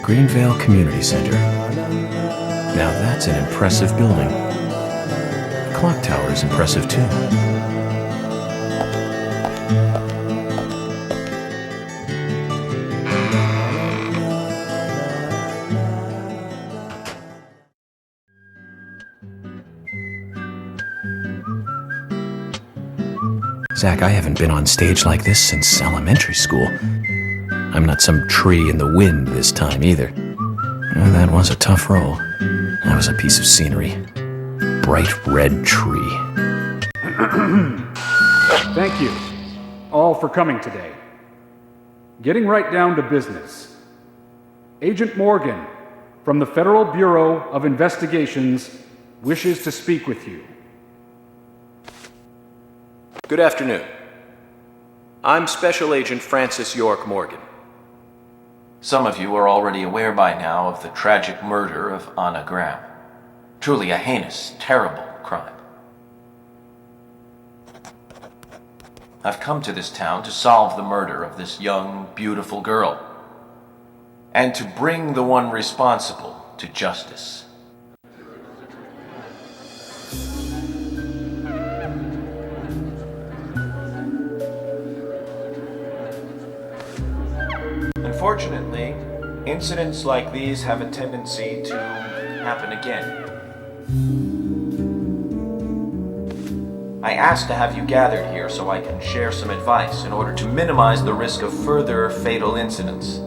Greenvale Community Center. Now that's an impressive building. The clock tower is impressive too. Zach, I haven't been on stage like this since elementary school. I'm not some tree in the wind this time either. That was a tough role. That was a piece of scenery. Bright red tree. Thank you all for coming today. Getting right down to business. Agent Morgan from the Federal Bureau of Investigations wishes to speak with you. Good afternoon. I'm Special Agent Francis York Morgan. Some of you are already aware by now of the tragic murder of Anna Graham. Truly a heinous, terrible crime. I've come to this town to solve the murder of this young, beautiful girl, and to bring the one responsible to justice. Unfortunately, incidents like these have a tendency to happen again. I asked to have you gathered here so I can share some advice in order to minimize the risk of further fatal incidents.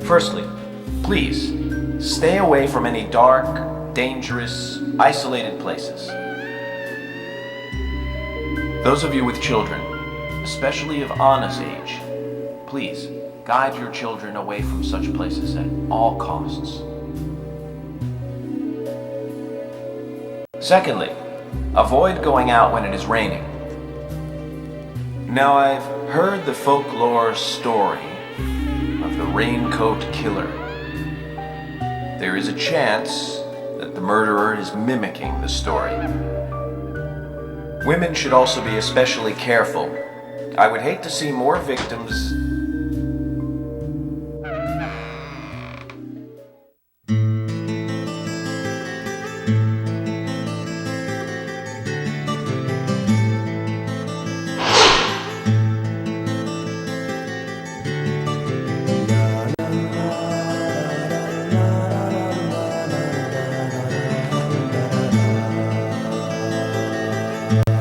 Firstly, please, stay away from any dark, dangerous, isolated places. Those of you with children, especially of Anna's age, please guide your children away from such places at all costs. Secondly, avoid going out when it is raining. Now, I've heard the folklore story of the raincoat killer. There is a chance that the murderer is mimicking the story. Women should also be especially careful. I would hate to see more victims.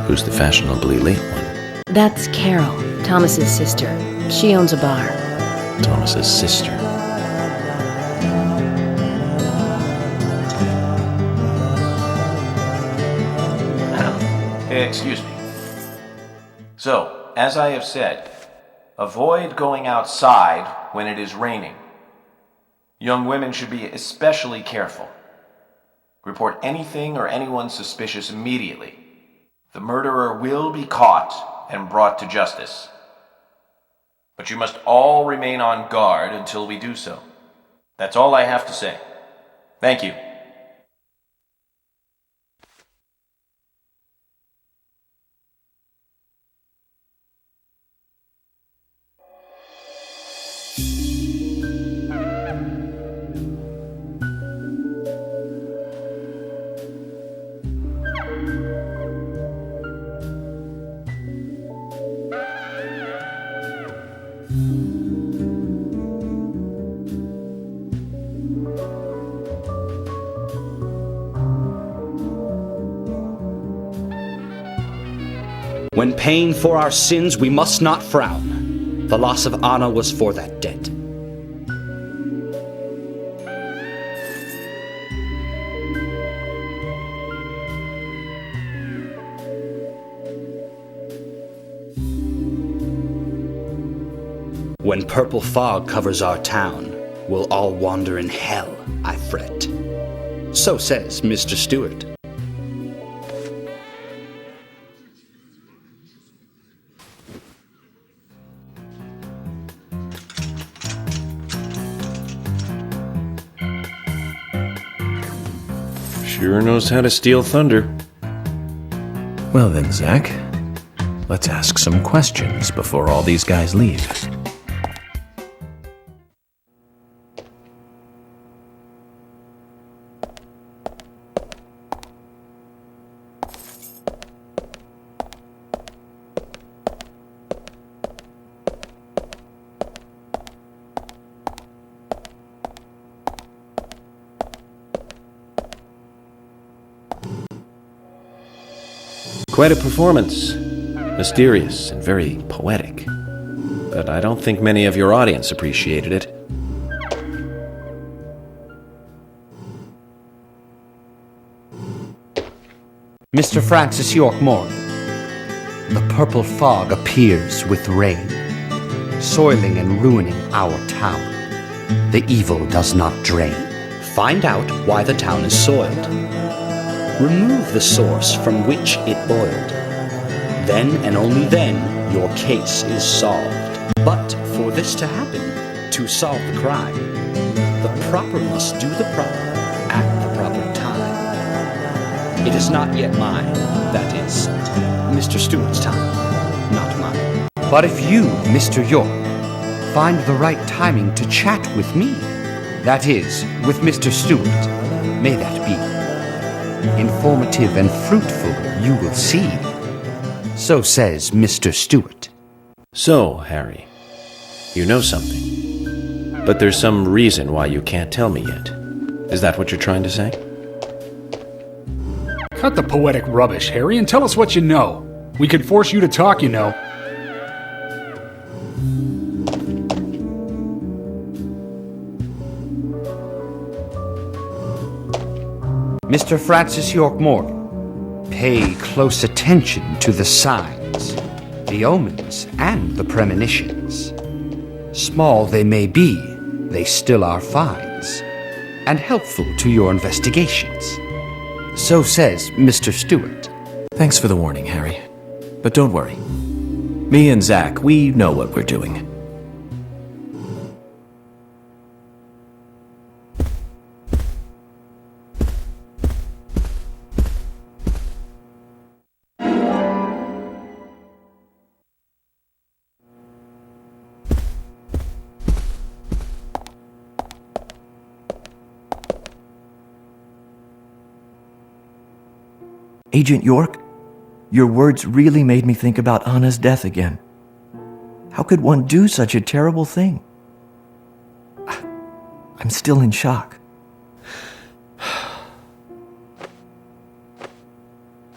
Who's the fashionably late one? That's Carol, Thomas's sister. She owns a bar. Thomas's sister. Excuse me. So, as I have said, avoid going outside when it is raining. Young women should be especially careful. Report anything or anyone suspicious immediately. The murderer will be caught and brought to justice. But you must all remain on guard until we do so. That's all I have to say. Thank you. When paying for our sins, we must not frown. The loss of Anna was for that debt. When purple fog covers our town, we'll all wander in hell, I fret. So says Mr. Stewart. Sure knows how to steal thunder. Well then, Zach, let's ask some questions before all these guys leave. Quite a performance. Mysterious and very poetic. But I don't think many of your audience appreciated it. Mr. Francis York Morgan, the purple fog appears with rain, soiling and ruining our town. The evil does not drain. Find out why the town is soiled. Remove the source from which it boiled. Then and only then your case is solved. But for this to happen, to solve the crime, the proper must do the proper at the proper time. It is not yet mine, that is, Mr. Stewart's time, not mine. But if you, Mr. York, find the right timing to chat with me, that is, with Mr. Stewart, may that be. Informative and fruitful you will see. So says Mr. Stewart. So, Harry, you know something. But there's some reason why you can't tell me yet. Is that what you're trying to say? Cut the poetic rubbish, Harry, and tell us what you know. We could force you to talk, you know. Mr. Francis York Morgan, pay close attention to the signs, the omens, and the premonitions. Small they may be, they still are finds, and helpful to your investigations. So says Mr. Stewart. Thanks for the warning, Harry. But don't worry. Me and Zach, we know what we're doing. Agent York, your words really made me think about Anna's death again. How could one do such a terrible thing? I'm still in shock.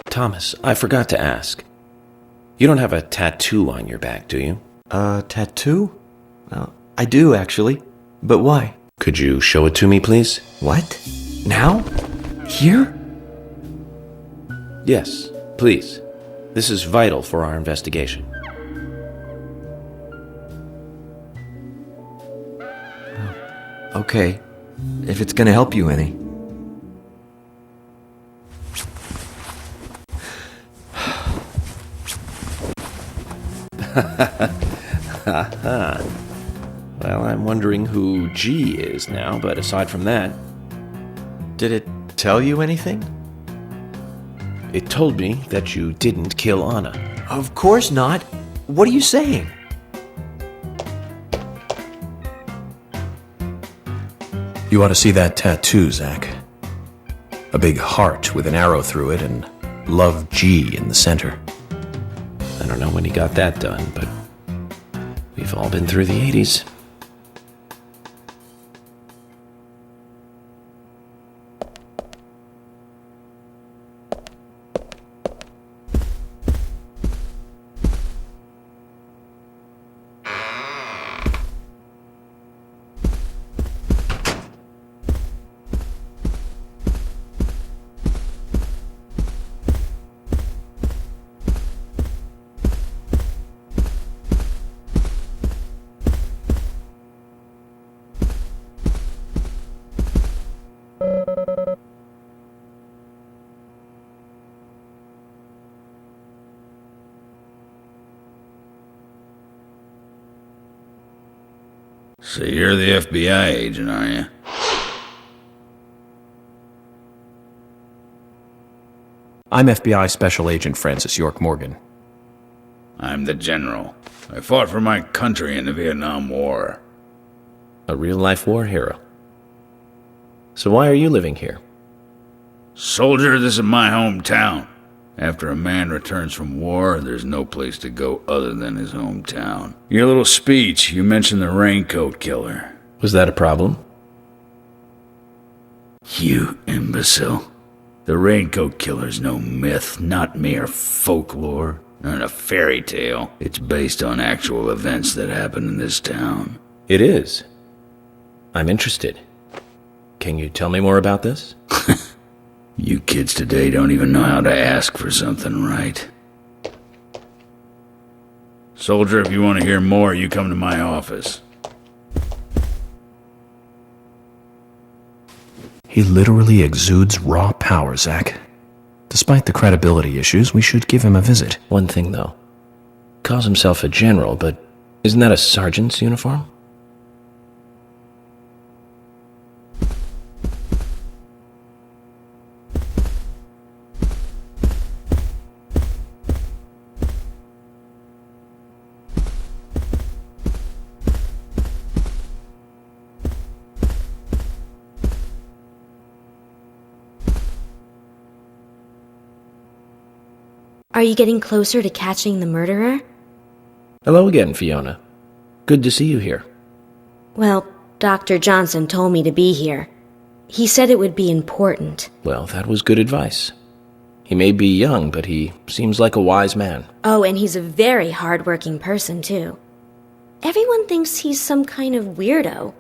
Thomas, I forgot to ask. You don't have a tattoo on your back, do you? Tattoo? I do, actually. But why? Could you show it to me, please? What? Now? Here? Yes, please. This is vital for our investigation. Okay, if it's gonna help you any. Well, I'm wondering who G is now, but aside from that... Did it tell you anything? It told me that you didn't kill Anna. Of course not. What are you saying? You ought to see that tattoo, Zach. A big heart with an arrow through it and Love G in the center. I don't know when he got that done, but we've all been through the 80s. So you're the FBI agent, are you? I'm FBI Special Agent Francis York Morgan. I'm the general. I fought for my country in the Vietnam War. A real-life war hero. So why are you living here? Soldier, this is my hometown. After a man returns from war, there's no place to go other than his hometown. Your little speech, you mentioned the raincoat killer. Was that a problem? You imbecile. The Raincoat Killer's no myth, not mere folklore, not a fairy tale. It's based on actual events that happened in this town. It is. I'm interested. Can you tell me more about this? You kids today don't even know how to ask for something right. Soldier, if you want to hear more, you come to my office. He literally exudes raw power, Zach. Despite the credibility issues, we should give him a visit. One thing, though. Calls himself a general, but isn't that a sergeant's uniform? Are you getting closer to catching the murderer? Hello again, Fiona. Good to see you here. Well, Dr. Johnson told me to be here. He said it would be important. Well, that was good advice. He may be young, but he seems like a wise man. Oh, and he's a very hard-working person, too. Everyone thinks he's some kind of weirdo,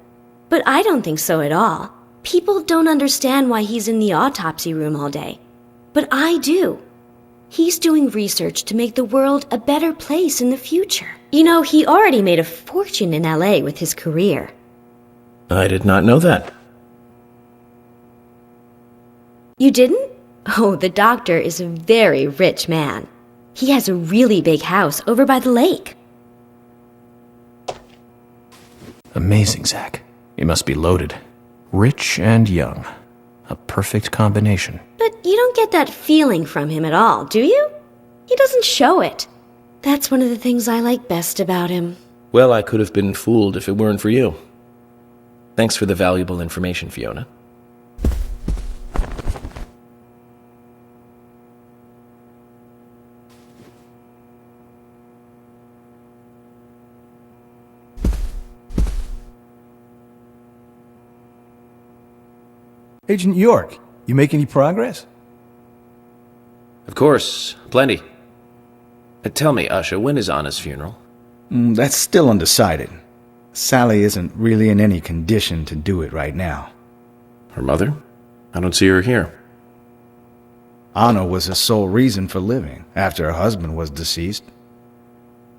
but I don't think so at all. People don't understand why he's in the autopsy room all day, but I do. He's doing research to make the world a better place in the future. You know, he already made a fortune in LA with his career. I did not know that. You didn't? Oh, the doctor is a very rich man. He has a really big house over by the lake. Amazing, Zach. He must be loaded. Rich and young. A perfect combination. But you don't get that feeling from him at all, do you? He doesn't show it. That's one of the things I like best about him. Well, I could have been fooled if it weren't for you. Thanks for the valuable information, Fiona. Agent York, you make any progress? Of course, plenty. Tell me, Usha, when is Anna's funeral? That's still undecided. Sally isn't really in any condition to do it right now. Her mother? I don't see her here. Anna was her sole reason for living after her husband was deceased.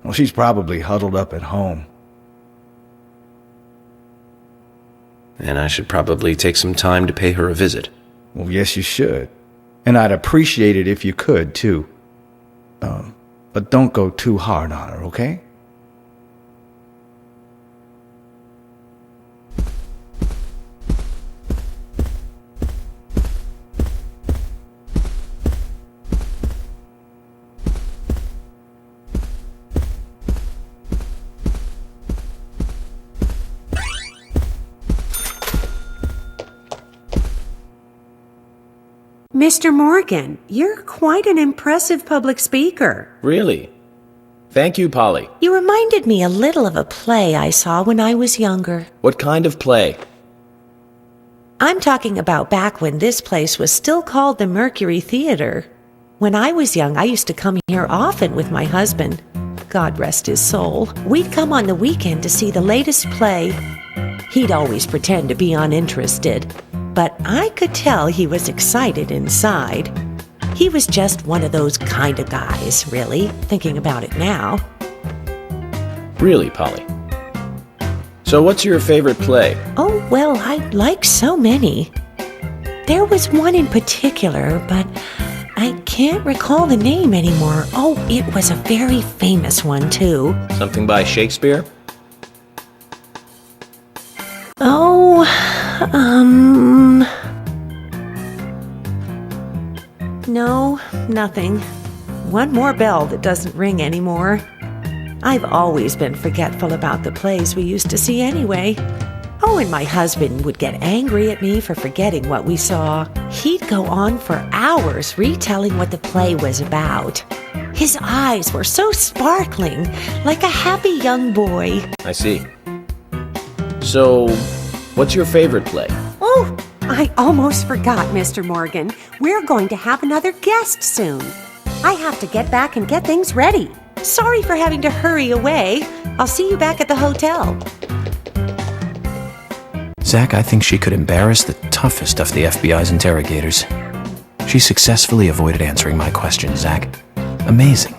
Well, she's probably huddled up at home. And I should probably take some time to pay her a visit. Well, yes, you should. And I'd appreciate it if you could, too. But don't go too hard on her, okay? Mr. Morgan, you're quite an impressive public speaker. Really? Thank you, Polly. You reminded me a little of a play I saw when I was younger. What kind of play? I'm talking about back when this place was still called the Mercury Theater. When I was young, I used to come here often with my husband. God rest his soul. We'd come on the weekend to see the latest play. He'd always pretend to be uninterested, but I could tell he was excited inside. He was just one of those kind of guys, really, thinking about it now. Really, Polly? So what's your favorite play? Oh, well, I like so many. There was one in particular, but I can't recall the name anymore. Oh, it was a very famous one, too. Something by Shakespeare? Oh, no, nothing. One more bell that doesn't ring anymore. I've always been forgetful about the plays we used to see anyway. Oh, and my husband would get angry at me for forgetting what we saw. He'd go on for hours retelling what the play was about. His eyes were so sparkling, like a happy young boy. I see. So, what's your favorite play? Oh, I almost forgot, Mr. Morgan. We're going to have another guest soon. I have to get back and get things ready. Sorry for having to hurry away. I'll see you back at the hotel. Zach, I think she could embarrass the toughest of the FBI's interrogators. She successfully avoided answering my question, Zach. Amazing.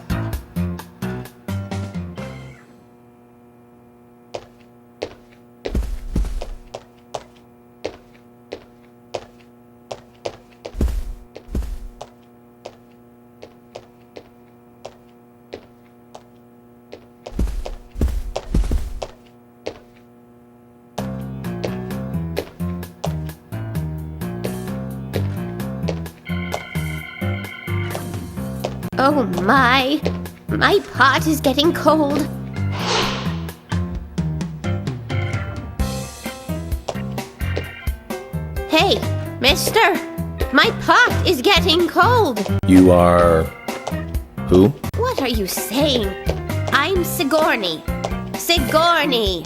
Oh my pot is getting cold. Hey, mister, my pot is getting cold. You are... who? What are you saying? I'm Sigourney. Sigourney.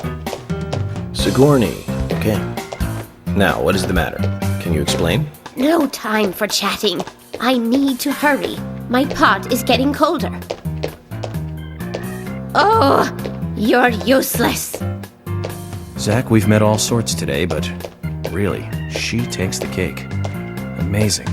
Sigourney. Okay. Now, what is the matter? Can you explain? No time for chatting. I need to hurry. My pot is getting colder. Oh, you're useless. Zach, we've met all sorts today, but really, she takes the cake. Amazing.